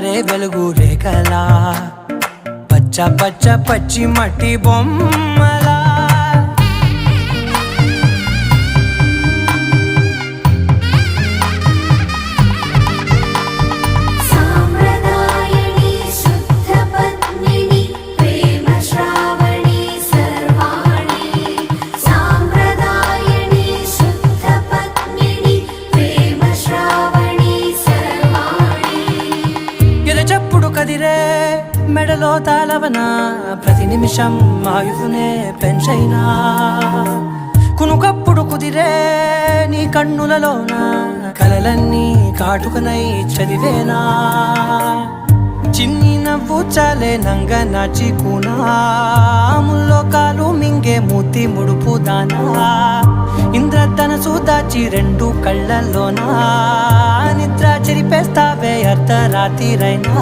జారే వెలుగు రేఖలా పచ్చ పచ్చ పచ్చి మట్టి బొమ్మలా చెప్పుడు కదిరే మెడలో తాళవన ప్రతి నిమిషం ఆయుధునే పెంచైనా కునుకప్పుడు కుదిరే నీ కన్నులలోన కలలన్నీ కాటుకనై చదివేనా చిన్ని నవ్వు చాలే నంగ నాచి కూనాముల్లో కాలు మింగే మూతి ముడుపు దానా ఇంద్రధనసు దాచి రెండు కళ్ళల్లోనా నిద్ర చెరిపేస్తావే అర్ధరాత్రిరైనా